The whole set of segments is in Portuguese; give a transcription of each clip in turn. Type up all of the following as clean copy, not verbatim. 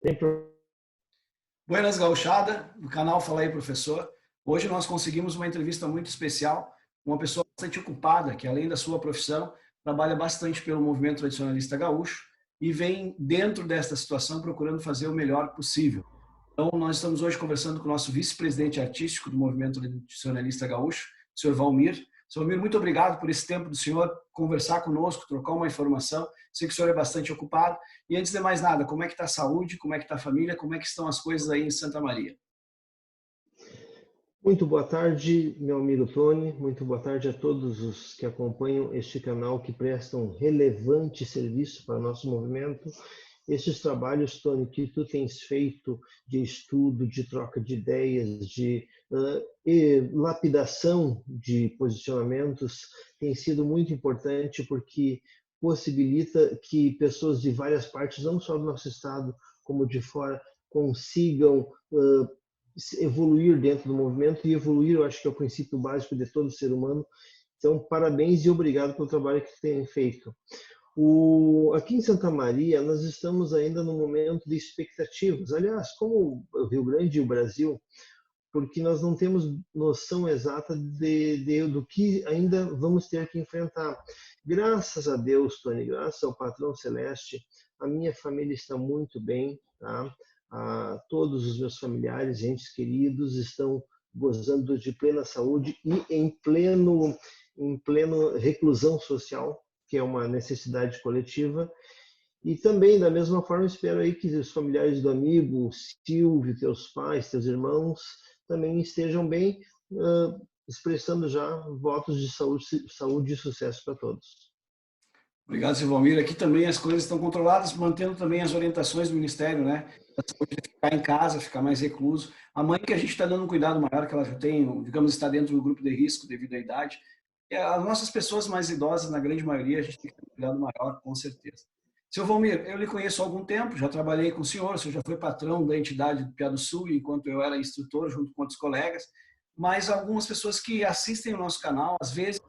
Tem pro- Buenas gauchada, do canal Fala aí Professor. Hoje nós conseguimos uma entrevista muito especial, uma pessoa bastante ocupada, que além da sua profissão, trabalha bastante pelo movimento tradicionalista gaúcho e vem dentro desta situação procurando fazer o melhor possível. Então nós estamos hoje conversando com o nosso vice-presidente artístico do movimento tradicionalista gaúcho, o senhor Valmir. Senhor Valmir, muito obrigado por esse tempo do senhor conversar conosco, trocar uma informação. Sei que o senhor é bastante ocupado. E antes de mais nada, como é que está a saúde, como é que está a família, como é que estão as coisas aí em Santa Maria? Muito boa tarde, meu amigo Tony. Muito boa tarde a todos os que acompanham este canal que presta um relevante serviço para o nosso movimento. Estes trabalhos, Tony, que tu tens feito de estudo, de troca de ideias, de lapidação de posicionamentos, tem sido muito importante porque possibilita que pessoas de várias partes, não só do nosso estado, como de fora, consigam evoluir dentro do movimento, e evoluir eu acho que é o princípio básico de todo ser humano. Então, parabéns e obrigado pelo trabalho que tem feito. Aqui em Santa Maria, nós estamos ainda no momento de expectativas. Aliás, como o Rio Grande e o Brasil, porque nós não temos noção exata do que ainda vamos ter que enfrentar. Graças a Deus, Tony, graças ao Patrão Celeste, a minha família está muito bem, tá? Todos os meus familiares, entes queridos, estão gozando de plena saúde e em pleno reclusão social, que é uma necessidade coletiva. E também, da mesma forma, espero aí que os familiares do amigo, Silvio, teus pais, teus irmãos, também estejam bem, expressando já votos de saúde e sucesso para todos. Obrigado, Silvomir. Aqui também as coisas estão controladas, mantendo também as orientações do Ministério, né? Da saúde, de ficar em casa, ficar mais recluso. A mãe que a gente está dando um cuidado maior, que ela já tem, digamos, está dentro do grupo de risco devido à idade. E as nossas pessoas mais idosas, na grande maioria, a gente tem que ter um cuidado maior, com certeza. Seu Valmir, eu lhe conheço há algum tempo, já trabalhei com o senhor já foi patrão da entidade do Piá do Sul, enquanto eu era instrutor, junto com outros colegas, mas algumas pessoas que assistem o nosso canal, às vezes,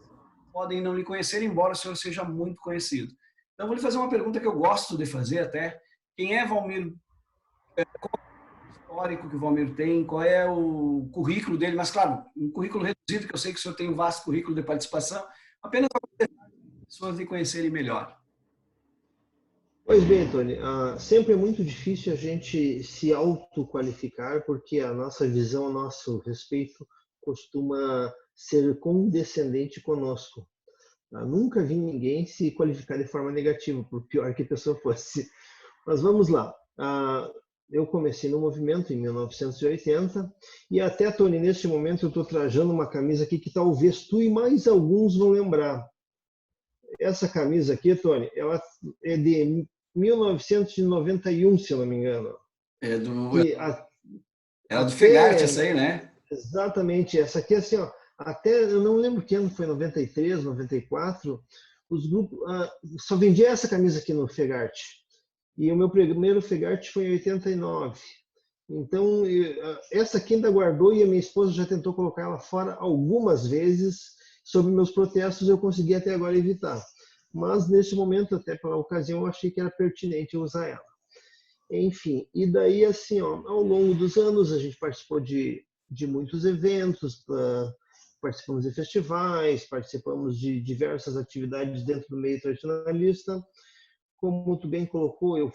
podem não lhe conhecer, embora o senhor seja muito conhecido. Então, vou lhe fazer uma pergunta que eu gosto de fazer até. Quem é Valmir? Qual é o histórico que o Valmir tem? Qual é o currículo dele? Mas, claro, um currículo reduzido, que eu sei que o senhor tem um vasto currículo de participação, apenas para as pessoas lhe conhecerem melhor. Pois bem, Tony, sempre é muito difícil a gente se autoqualificar, porque a nossa visão, o nosso respeito costuma ser condescendente conosco. Nunca vi ninguém se qualificar de forma negativa, por pior que a pessoa fosse. Mas vamos lá. Eu comecei no movimento em 1980 e até, Tony, neste momento eu estou trajando uma camisa aqui que talvez tu e mais alguns vão lembrar. Essa camisa aqui, Tony, ela é de 1991, se eu não me engano. É do, Que era do Fegarte, até essa aí, né? exatamente essa aqui, assim, ó, até eu não lembro que ano foi, 93, 94, os grupos só vendia essa camisa aqui no Fegarte. E o meu primeiro Fegarte foi em 89. Então, essa aqui ainda guardou e a minha esposa já tentou colocar ela fora algumas vezes. Sobre meus protestos, eu consegui até agora evitar. Mas, nesse momento, até pela ocasião, eu achei que era pertinente usar ela. Enfim, e daí, assim, ó, ao longo dos anos, a gente participou de muitos eventos, participamos de festivais, participamos de diversas atividades dentro do meio tradicionalista. Como muito bem colocou, eu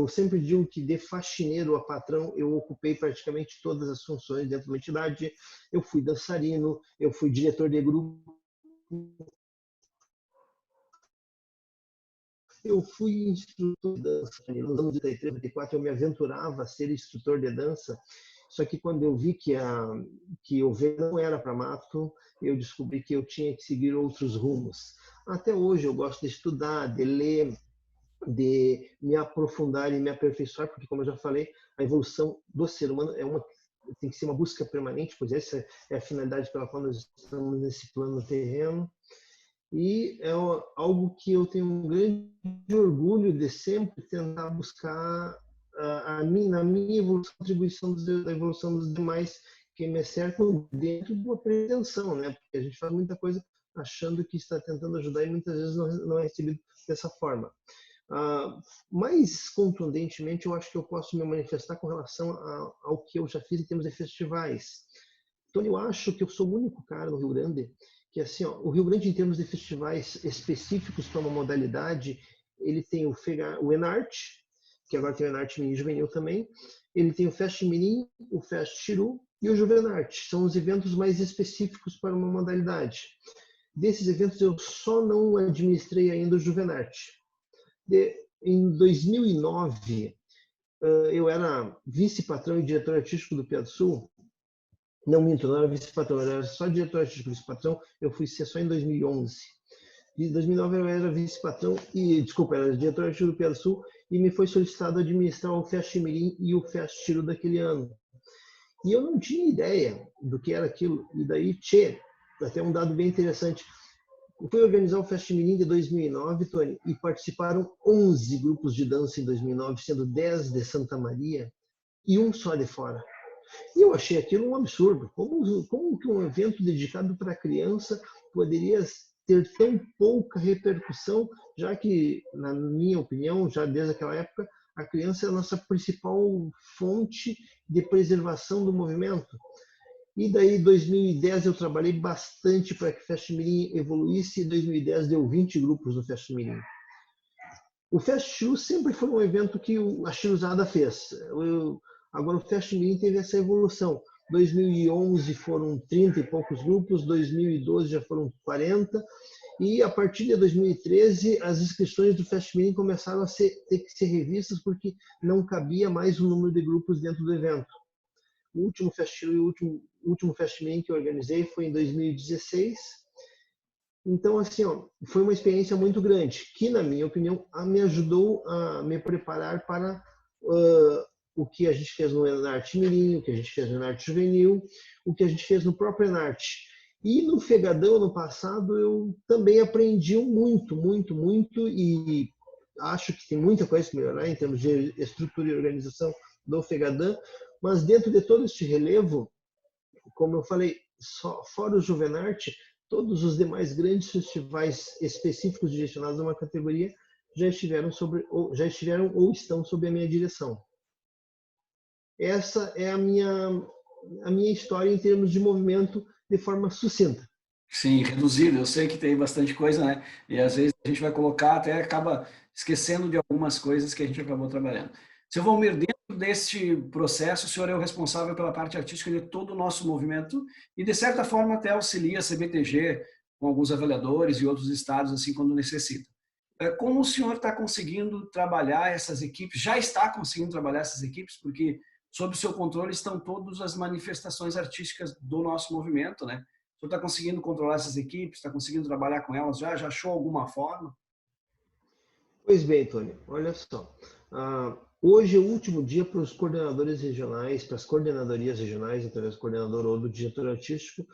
sempre digo que de faxineiro a patrão eu ocupei praticamente todas as funções dentro de uma entidade. Eu fui dançarino, eu fui diretor de grupo, eu fui instrutor de dança. Nos anos 83, 84 eu me aventurava a ser instrutor de dança. Só que quando eu vi que o V não era para mato, eu descobri que eu tinha que seguir outros rumos. Até hoje eu gosto de estudar, de ler, de me aprofundar e me aperfeiçoar, porque, como eu já falei, a evolução do ser humano tem que ser uma busca permanente, pois essa é a finalidade pela qual nós estamos nesse plano terreno. E é algo que eu tenho um grande orgulho de sempre tentar buscar na minha evolução, contribuição da evolução dos demais que me cercam dentro de uma pretensão, né? Porque a gente faz muita coisa achando que está tentando ajudar e muitas vezes não é recebido dessa forma. Mais contundentemente, eu acho que eu posso me manifestar com relação ao que eu já fiz em termos de festivais. Então, eu acho que eu sou o único cara no Rio Grande que, assim, ó, o Rio Grande, em termos de festivais específicos para uma modalidade, ele tem o Enart, que agora tem o Enart Mini Juvenil também, ele tem o Fest Mirim, o Fest Chiru e o Juvenart. São os eventos mais específicos para uma modalidade. Desses eventos, eu só não administrei ainda o Juvenart. Em 2009, eu era vice-patrão e diretor artístico do Piauí do Sul. Não minto, não era vice-patrão, eu era só diretor artístico vice-patrão, eu fui ser só em 2011. Em 2009 eu era vice-patrão e, desculpa, era diretor artístico do Piauí do Sul e me foi solicitado administrar o Fest Mirim e o Fest Tiro daquele ano. E eu não tinha ideia do que era aquilo. E daí, até um dado bem interessante, eu fui organizar o Fest Mirim de 2009, Tony, e participaram 11 grupos de dança em 2009, sendo 10 de Santa Maria e um só de fora. E eu achei aquilo um absurdo. Como que um evento dedicado para criança poderia ter tão pouca repercussão, já que, na minha opinião, já desde aquela época, a criança é a nossa principal fonte de preservação do movimento. E daí, em 2010, eu trabalhei bastante para que o Fest Mirim evoluísse, e em 2010 deu 20 grupos no Fest Mirim. O Fest Chiru sempre foi um evento que a Chiruzada fez. Agora, o Fest Mirim teve essa evolução. 2011 foram 30 e poucos grupos, 2012 já foram 40, e a partir de 2013 as inscrições do Fest Mirim começaram a ter que ser revistas porque não cabia mais o número de grupos dentro do evento. O último Fest Chiru e o último Fest Mirim que eu organizei foi em 2016. Então, assim, ó, foi uma experiência muito grande, que, na minha opinião, me ajudou a me preparar para o que a gente fez no Enart Mirim, o que a gente fez no Enart Juvenil, o que a gente fez no próprio Enart. E no Fegadão, no passado, eu também aprendi muito, muito, muito, e acho que tem muita coisa para melhorar em termos de estrutura e organização do Fegadão, mas dentro de todo este relevo, como eu falei, fora o Juvenart, todos os demais grandes festivais específicos direcionados a uma categoria já estiveram ou estão sob a minha direção. Essa é a minha história em termos de movimento de forma sucinta. Sim, reduzido. Eu sei que tem bastante coisa, né? E às vezes a gente vai colocar, até acaba esquecendo de algumas coisas que a gente acabou trabalhando. Seu Valmir, dentro deste processo, o senhor é o responsável pela parte artística de todo o nosso movimento e, de certa forma, até auxilia a CBTG com alguns avaliadores e outros estados, assim, quando necessita. Como o senhor está conseguindo trabalhar essas equipes? Já está conseguindo trabalhar essas equipes? Porque sob o seu controle estão todas as manifestações artísticas do nosso movimento, né? O senhor está conseguindo controlar essas equipes? Está conseguindo trabalhar com elas já? Já achou alguma forma? Pois bem, Tony, olha só. Hoje é o último dia para os coordenadores regionais, para as coordenadorias regionais, através do coordenador ou do diretor artístico,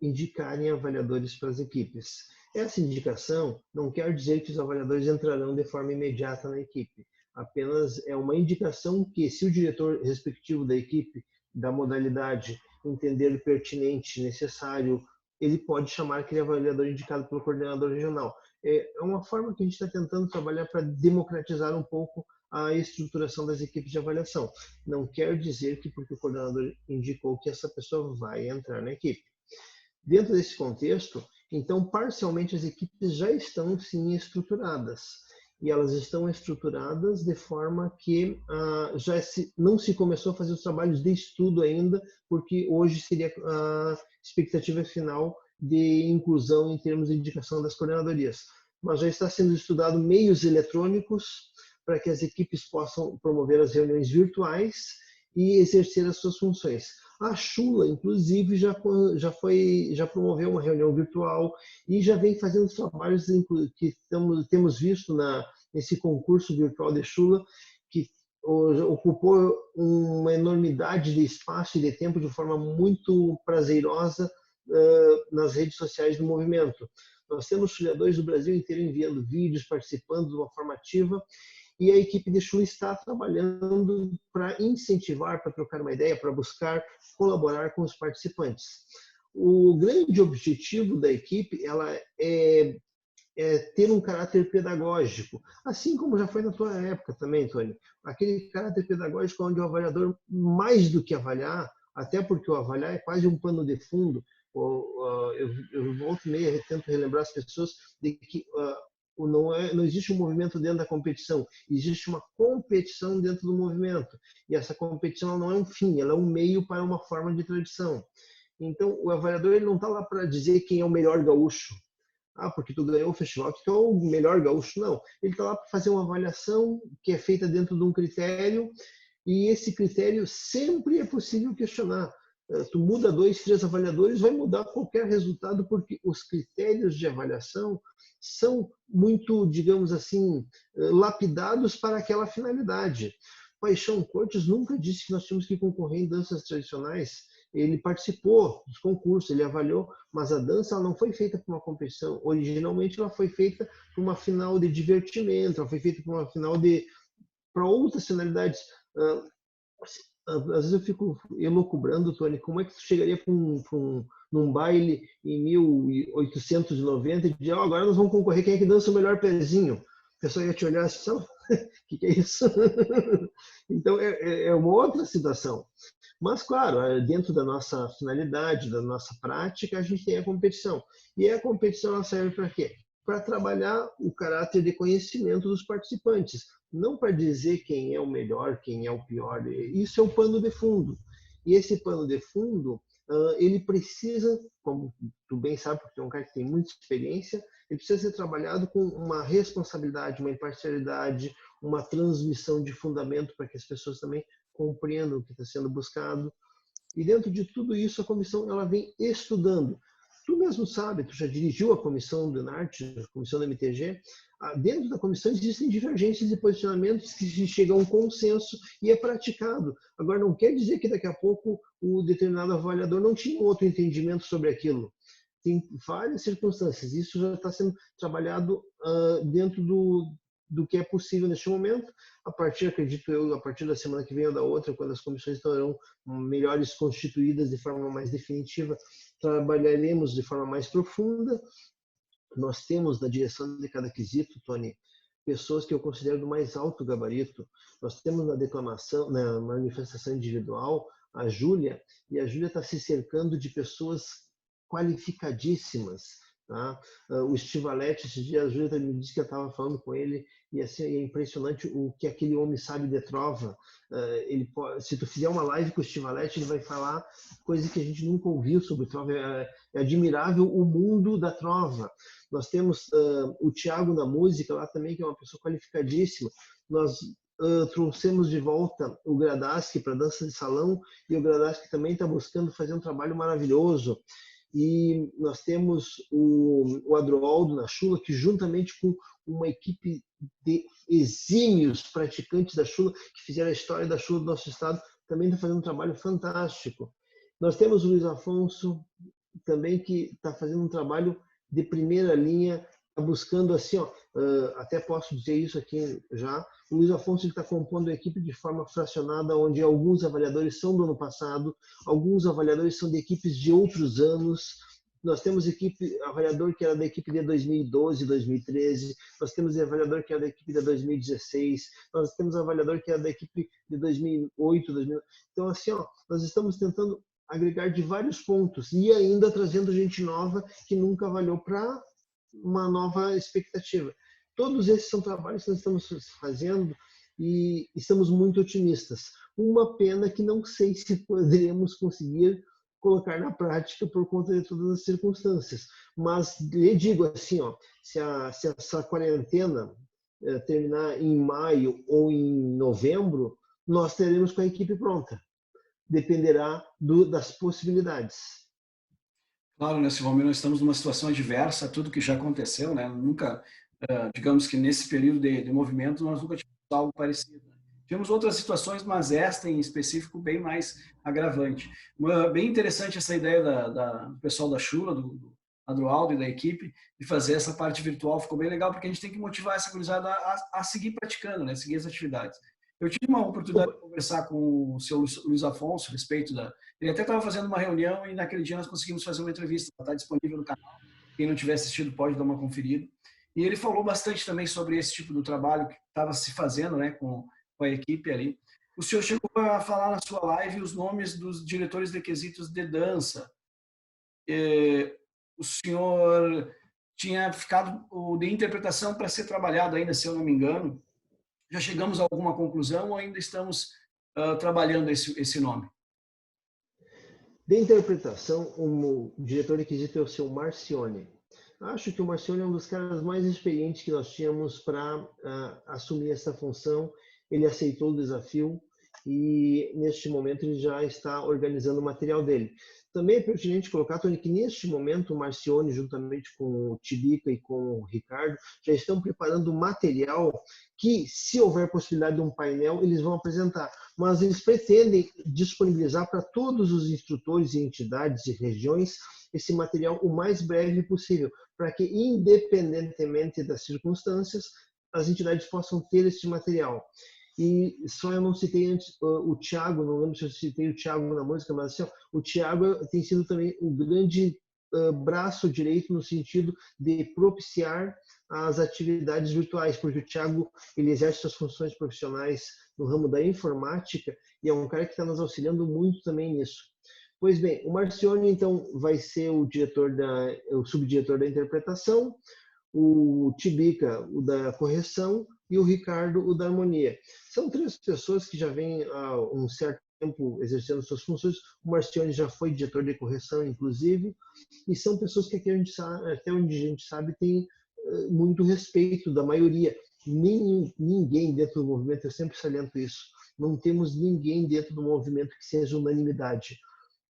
indicarem avaliadores para as equipes. Essa indicação não quer dizer que os avaliadores entrarão de forma imediata na equipe. Apenas é uma indicação que, se o diretor respectivo da equipe, da modalidade, entender pertinente, necessário, ele pode chamar aquele avaliador indicado pelo coordenador regional. É uma forma que a gente está tentando trabalhar para democratizar um pouco a estruturação das equipes de avaliação. Não quer dizer que porque o coordenador indicou que essa pessoa vai entrar na equipe. Dentro desse contexto, então, parcialmente as equipes já estão sim estruturadas. E elas estão estruturadas de forma que não se começou a fazer os trabalhos de estudo ainda, porque hoje seria a expectativa final de inclusão em termos de indicação das coordenadorias. Mas já está sendo estudado meios eletrônicos para que as equipes possam promover as reuniões virtuais e exercer as suas funções. A Chula, inclusive, já promoveu uma reunião virtual e já vem fazendo os trabalhos que temos visto nesse concurso virtual de Chula, que ocupou uma enormidade de espaço e de tempo de forma muito prazerosa nas redes sociais do movimento. Nós temos chuleadores do Brasil inteiro enviando vídeos, participando de uma forma ativa, e a equipe de Chula está trabalhando para incentivar, para trocar uma ideia, para buscar colaborar com os participantes. O grande objetivo da equipe ela é ter um caráter pedagógico, assim como já foi na tua época também, Tony. Aquele caráter pedagógico onde o avaliador, mais do que avaliar, até porque o avaliar é quase um pano de fundo, eu volto e meia, tento relembrar as pessoas de que não existe um movimento dentro da competição, existe uma competição dentro do movimento. E essa competição não é um fim, ela é um meio para uma forma de tradição. Então, o avaliador ele não está lá para dizer quem é o melhor gaúcho. Porque tu ganhou o festival, tu é o melhor gaúcho. Não, ele está lá para fazer uma avaliação que é feita dentro de um critério, e esse critério sempre é possível questionar. Tu muda 2, 3 avaliadores, vai mudar qualquer resultado, porque os critérios de avaliação são muito, digamos assim, lapidados para aquela finalidade. Paixão Cortes nunca disse que nós tínhamos que concorrer em danças tradicionais. Ele participou dos concursos, ele avaliou, mas a dança ela não foi feita para uma competição. Originalmente ela foi feita para uma final de divertimento, ela foi feita para uma final para outras finalidades. Às vezes eu fico elucubrando, Tony, como é que tu chegaria num baile em 1890 e dizer, agora nós vamos concorrer, quem é que dança o melhor pezinho? O pessoal ia te olhar assim, o que é isso? Então é uma outra situação. Mas, claro, dentro da nossa finalidade, da nossa prática, a gente tem a competição. E a competição ela serve para quê? Para trabalhar o caráter de conhecimento dos participantes. Não para dizer quem é o melhor, quem é o pior. Isso é o pano de fundo. E esse pano de fundo, ele precisa, como tu bem sabe, porque é um cara que tem muita experiência, ele precisa ser trabalhado com uma responsabilidade, uma imparcialidade, uma transmissão de fundamento para que as pessoas também compreendam o que está sendo buscado. E dentro de tudo isso, a comissão ela vem estudando. Tu mesmo sabe, tu já dirigiu a comissão do NARTE, a comissão da MTG. Dentro da comissão existem divergências e posicionamentos que se chega a um consenso e é praticado. Agora, não quer dizer que daqui a pouco o determinado avaliador não tinha outro entendimento sobre aquilo. Tem várias circunstâncias. Isso já está sendo trabalhado dentro do que é possível neste momento. A partir, acredito eu, a partir da semana que vem ou da outra, quando as comissões estarão melhores constituídas de forma mais definitiva, trabalharemos de forma mais profunda. Nós temos na direção de cada quesito, Tony, pessoas que eu considero do mais alto gabarito. Nós temos na declamação, na manifestação individual, a Júlia, e a Júlia está se cercando de pessoas qualificadíssimas. Tá? O Stivalete, esses dias a Júlia me disse que eu estava falando com ele, e assim, é impressionante o que aquele homem sabe de trova. Se tu fizer uma live com o Stivalete, ele vai falar coisas que a gente nunca ouviu sobre trova. É admirável o mundo da trova. Nós temos o Tiago na música lá também, que é uma pessoa qualificadíssima. Nós trouxemos de volta o Gradaski para dança de salão, e o Gradaski também está buscando fazer um trabalho maravilhoso. E nós temos o Adroaldo na Chula, que juntamente com uma equipe de exímios praticantes da Chula, que fizeram a história da Chula do nosso estado, também está fazendo um trabalho fantástico. Nós temos o Luiz Afonso, também, que está fazendo um trabalho de primeira linha, está buscando assim, até posso dizer isso aqui já, o Luiz Afonso está compondo a equipe de forma fracionada, onde alguns avaliadores são do ano passado, alguns avaliadores são de equipes de outros anos. Nós temos avaliador que era da equipe de 2012, 2013, nós temos avaliador que era da equipe de 2016, nós temos avaliador que era da equipe de 2008, 2009. Então, assim, nós estamos tentando agregar de vários pontos e ainda trazendo gente nova que nunca avaliou para uma nova expectativa. Todos esses são trabalhos que nós estamos fazendo e estamos muito otimistas. Uma pena que não sei se poderemos conseguir colocar na prática por conta de todas as circunstâncias. Mas lhe digo assim, se essa quarentena terminar em maio ou em novembro, nós teremos com a equipe pronta. Dependerá das possibilidades. Claro, né, Silvomir, nós estamos numa situação adversa a tudo que já aconteceu, né? Nunca, digamos que nesse período de movimento, nós nunca tivemos algo parecido. Tivemos outras situações, mas esta em específico bem mais agravante. Bem interessante essa ideia do pessoal da Chula, do Adroaldo e da equipe, de fazer essa parte virtual. Ficou bem legal, porque a gente tem que motivar essa gurizada a seguir praticando, né? Seguir as atividades. Eu tive uma oportunidade de conversar com o seu Luiz Afonso a respeito Ele até estava fazendo uma reunião e naquele dia nós conseguimos fazer uma entrevista. Ela está disponível no canal. Quem não tiver assistido pode dar uma conferida. E ele falou bastante também sobre esse tipo de trabalho que estava se fazendo, né, com a equipe ali. O senhor chegou a falar na sua live os nomes dos diretores de quesitos de dança. O senhor tinha ficado o de interpretação para ser trabalhado ainda, se eu não me engano. Já chegamos a alguma conclusão ou ainda estamos trabalhando esse nome? De interpretação, o diretor de quesito é o seu Marcione. Acho que o Marcione é um dos caras mais experientes que nós tínhamos para assumir essa função. Ele aceitou o desafio e, neste momento, ele já está organizando o material dele. Também é pertinente colocar, Tony, que neste momento o Marcione, juntamente com o Tibica e com o Ricardo, já estão preparando material que, se houver possibilidade de um painel, eles vão apresentar. Mas eles pretendem disponibilizar para todos os instrutores e entidades e regiões esse material o mais breve possível, para que, independentemente das circunstâncias, as entidades possam ter esse material. E só eu não citei antes o Thiago, não lembro se eu citei o Thiago na música, mas assim, o Thiago tem sido também o grande braço direito no sentido de propiciar as atividades virtuais, porque o Thiago ele exerce suas funções profissionais no ramo da informática e é um cara que está nos auxiliando muito também nisso. Pois bem, o Marcione então vai ser o subdiretor da interpretação, o Tibica, o da correção, e o Ricardo, o da harmonia. São três pessoas que já vêm há um certo tempo exercendo suas funções. O Marcione já foi diretor de correção, inclusive, e são pessoas que aqui a gente sabe, até onde a gente sabe tem muito respeito da maioria. Ninguém dentro do movimento, eu sempre saliento isso, não temos ninguém dentro do movimento que seja unanimidade.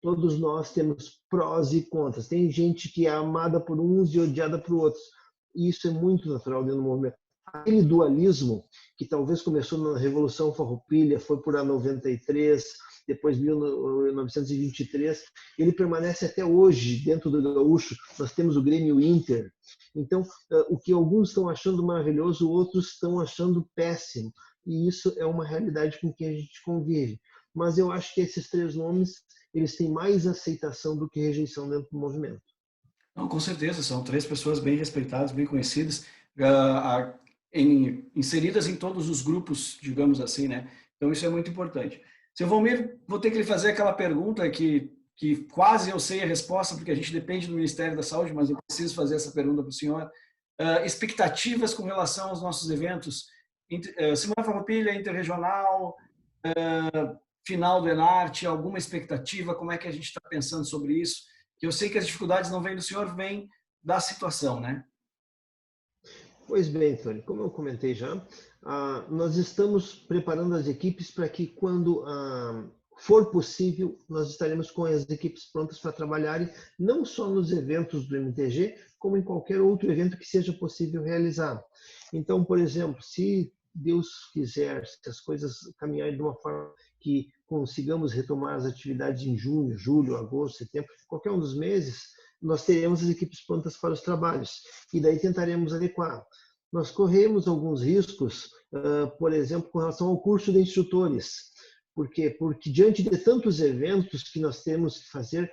Todos nós temos prós e contras. Tem gente que é amada por uns e odiada por outros. E isso é muito natural dentro do movimento. Aquele dualismo que talvez começou na Revolução Farroupilha, foi por a 93, depois 1923, ele permanece até hoje dentro do gaúcho. Nós temos o Grêmio Inter. Então, o que alguns estão achando maravilhoso, outros estão achando péssimo. E isso é uma realidade com que a gente convive. Mas eu acho que esses três nomes eles têm mais aceitação do que rejeição dentro do movimento. Não, com certeza, são três pessoas bem respeitadas, bem conhecidas, inseridas em todos os grupos, digamos assim, né? Então isso é muito importante. Seu Valmir, vou ter que lhe fazer aquela pergunta que quase eu sei a resposta, porque a gente depende do Ministério da Saúde, mas eu preciso fazer essa pergunta para o senhor. Expectativas com relação aos nossos eventos? Semana Farroupilha, Interregional, final do Enarte, alguma expectativa? Como é que a gente está pensando sobre isso? Que eu sei que as dificuldades não vêm do senhor, vêm da situação, né? Pois bem, Tony, como eu comentei já, nós estamos preparando as equipes para que, quando for possível, nós estaremos com as equipes prontas para trabalharem não só nos eventos do MTG, como em qualquer outro evento que seja possível realizar. Então, por exemplo, se Deus quiser, se as coisas caminharem de uma forma que consigamos retomar as atividades em junho, julho, agosto, setembro, qualquer um dos meses, nós teremos as equipes prontas para os trabalhos e daí tentaremos adequar. Nós corremos alguns riscos, por exemplo, com relação ao curso de instrutores. Por quê? Porque diante de tantos eventos que nós temos que fazer,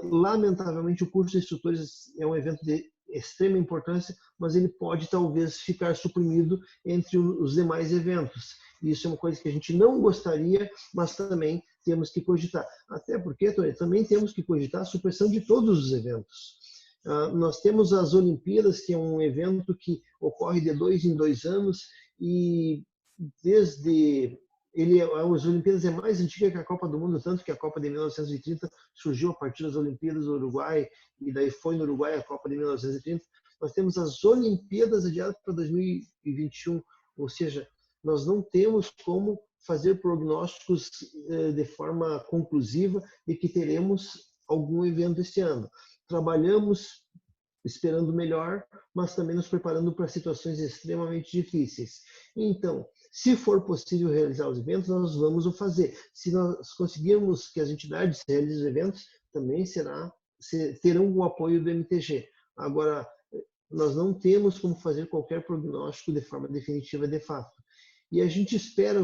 lamentavelmente o curso de instrutores é um evento de extrema importância, mas ele pode talvez ficar suprimido entre os demais eventos. Isso é uma coisa que a gente não gostaria, mas também temos que cogitar. Até porque, Tony, também temos que cogitar a supressão de todos os eventos. Nós temos as Olimpíadas, que é um evento que ocorre de 2 em 2 anos, e desde as Olimpíadas é mais antiga que a Copa do Mundo, tanto que a Copa de 1930 surgiu a partir das Olimpíadas do Uruguai, e daí foi no Uruguai a Copa de 1930. Nós temos as Olimpíadas adiadas para 2021, ou seja, nós não temos como fazer prognósticos de forma conclusiva de que teremos algum evento este ano. Trabalhamos esperando melhor, mas também nos preparando para situações extremamente difíceis. Então, se for possível realizar os eventos, nós vamos o fazer. Se nós conseguirmos que as entidades realizem os eventos, também terão o apoio do MTG. Agora, nós não temos como fazer qualquer prognóstico de forma definitiva, de fato. E a gente espera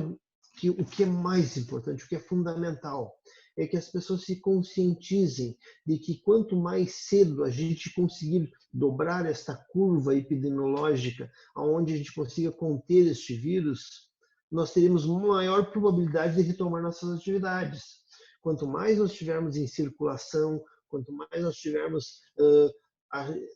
que o que é mais importante, o que é fundamental, é que as pessoas se conscientizem de que quanto mais cedo a gente conseguir dobrar esta curva epidemiológica, aonde a gente consiga conter este vírus, nós teremos maior probabilidade de retomar nossas atividades. Quanto mais nós estivermos em circulação, quanto mais nós estivermos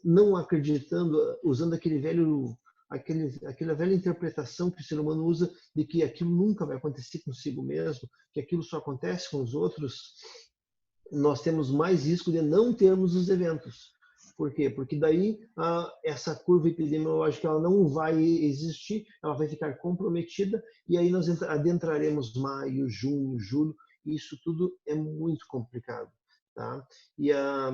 não acreditando, usando aquela velha interpretação que o ser humano usa de que aquilo nunca vai acontecer consigo mesmo, que aquilo só acontece com os outros, nós temos mais risco de não termos os eventos. Por quê? Porque daí essa curva epidemiológica ela não vai existir, ela vai ficar comprometida e aí nós adentraremos maio, junho, julho, e isso tudo é muito complicado. Tá? E a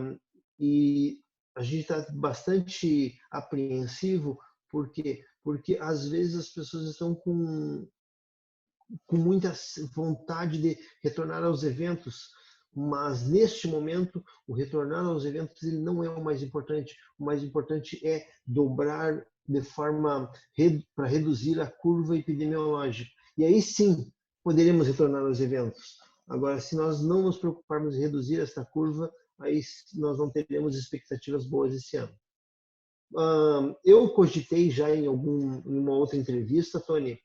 gente está bastante apreensivo, por quê? Porque às vezes as pessoas estão com muita vontade de retornar aos eventos, mas neste momento o retornar aos eventos ele não é o mais importante. O mais importante é dobrar de forma para reduzir a curva epidemiológica. E aí sim poderemos retornar aos eventos. Agora, se nós não nos preocuparmos em reduzir esta curva, aí nós não teremos expectativas boas esse ano. Eu cogitei já em uma outra entrevista, Tony,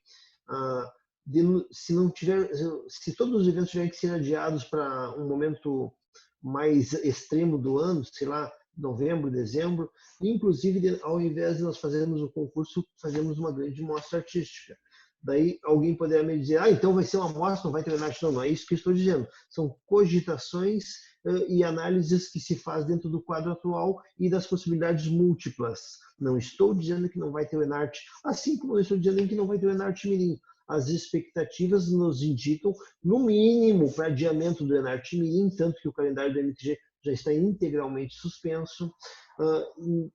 se todos os eventos tiverem que ser adiados para um momento mais extremo do ano, sei lá, novembro, dezembro, inclusive ao invés de nós fazermos o concurso, fazemos uma grande mostra artística. Daí alguém poderá me dizer, então vai ser uma mostra, não vai ter homenagem. Não, não é isso que eu estou dizendo. São cogitações e análises que se faz dentro do quadro atual e das possibilidades múltiplas. Não estou dizendo que não vai ter o Enarte, assim como não estou dizendo que não vai ter o Enarte Mirim. As expectativas nos indicam, no mínimo, para adiamento do Enarte Mirim, tanto que o calendário do MTG já está integralmente suspenso.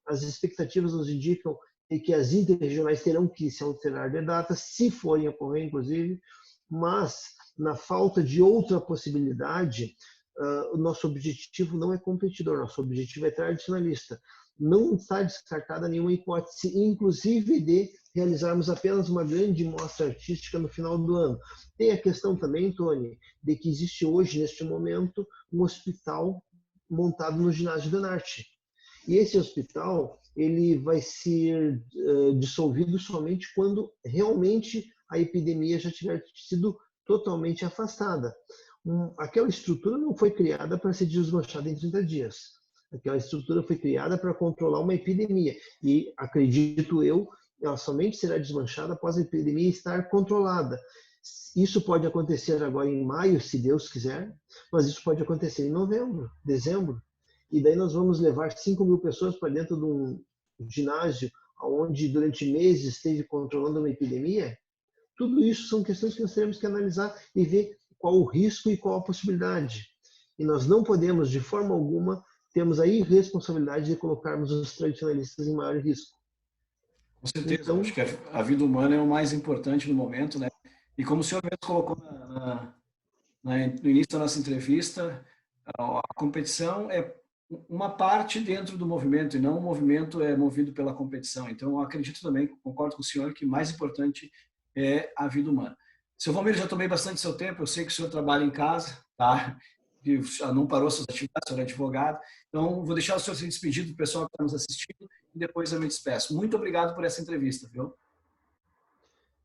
As expectativas nos indicam que as interregionais terão que se alterar de data, se forem ocorrer, inclusive, mas, na falta de outra possibilidade, o nosso objetivo não é competidor, nosso objetivo é tradicionalista. Não está descartada nenhuma hipótese, inclusive de realizarmos apenas uma grande mostra artística no final do ano. Tem a questão também, Tony, de que existe hoje, neste momento, um hospital montado no ginásio do Enarte. E esse hospital ele vai ser dissolvido somente quando realmente a epidemia já tiver sido totalmente afastada. Aquela estrutura não foi criada para ser desmanchada em 30 dias. Aquela estrutura foi criada para controlar uma epidemia. E, acredito eu, ela somente será desmanchada após a epidemia estar controlada. Isso pode acontecer agora em maio, se Deus quiser, mas isso pode acontecer em novembro, dezembro. E daí nós vamos levar 5.000 pessoas para dentro de um ginásio onde durante meses esteve controlando uma epidemia. Tudo isso são questões que nós teremos que analisar e ver qual o risco e qual a possibilidade. E nós não podemos, de forma alguma, termos a irresponsabilidade de colocarmos os tradicionalistas em maior risco. Com certeza, então, acho que a vida humana é o mais importante no momento, né? E como o senhor mesmo colocou no início da nossa entrevista, a competição é uma parte dentro do movimento e não o movimento é movido pela competição. Então, eu acredito também, concordo com o senhor, que mais importante é a vida humana. Seu Valmir, já tomei bastante seu tempo, eu sei que o senhor trabalha em casa, tá? E não parou suas atividades, o senhor é advogado. Então, vou deixar o senhor se despedir do pessoal que está nos assistindo e depois eu me despeço. Muito obrigado por essa entrevista, viu?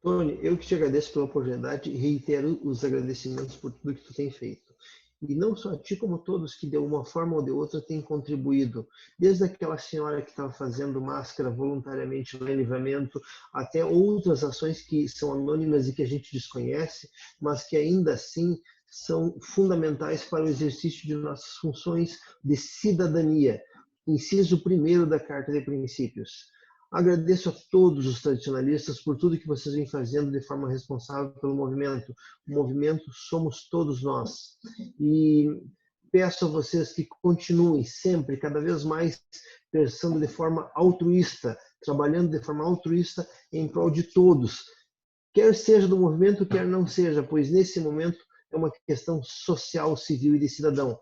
Tony, eu que te agradeço pela oportunidade e reitero os agradecimentos por tudo que tu tem feito. E não só a ti, como todos que de uma forma ou de outra têm contribuído. Desde aquela senhora que estava fazendo máscara voluntariamente lá em Livramento, até outras ações que são anônimas e que a gente desconhece, mas que ainda assim são fundamentais para o exercício de nossas funções de cidadania. Inciso 1º da Carta de Princípios. Agradeço a todos os tradicionalistas por tudo que vocês vêm fazendo de forma responsável pelo movimento. O movimento somos todos nós. E peço a vocês que continuem sempre, cada vez mais, pensando de forma altruísta, trabalhando de forma altruísta em prol de todos. Quer seja do movimento, quer não seja, pois nesse momento é uma questão social, civil e de cidadão.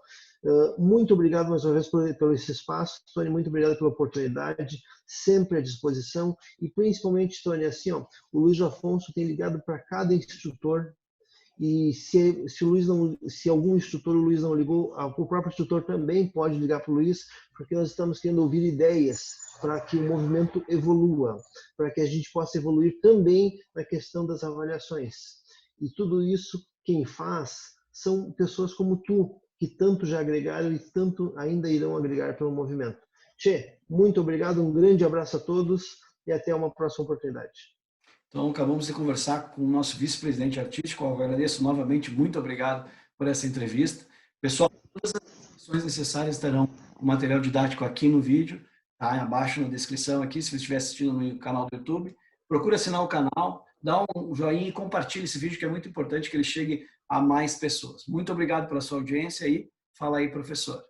Muito obrigado mais uma vez pelo esse espaço, Tony, muito obrigado pela oportunidade, sempre à disposição e principalmente, Tony, assim, ó, o Luiz Afonso tem ligado para cada instrutor E se o Luiz não, se algum instrutor, o Luiz não ligou, o próprio instrutor também pode ligar para o Luiz, porque nós estamos querendo ouvir ideias para que o movimento evolua, para que a gente possa evoluir também na questão das avaliações. E tudo isso, quem faz, são pessoas como tu, que tanto já agregaram e tanto ainda irão agregar pelo movimento. Tchê, muito obrigado, um grande abraço a todos e até uma próxima oportunidade. Então, acabamos de conversar com o nosso vice-presidente artístico, eu agradeço novamente, muito obrigado por essa entrevista. Pessoal, todas as informações necessárias estarão o material didático aqui no vídeo, tá? Abaixo na descrição aqui, se você estiver assistindo no canal do YouTube. Procure assinar o canal, dá um joinha e compartilhe esse vídeo, que é muito importante que ele chegue a mais pessoas. Muito obrigado pela sua audiência e fala aí, professor.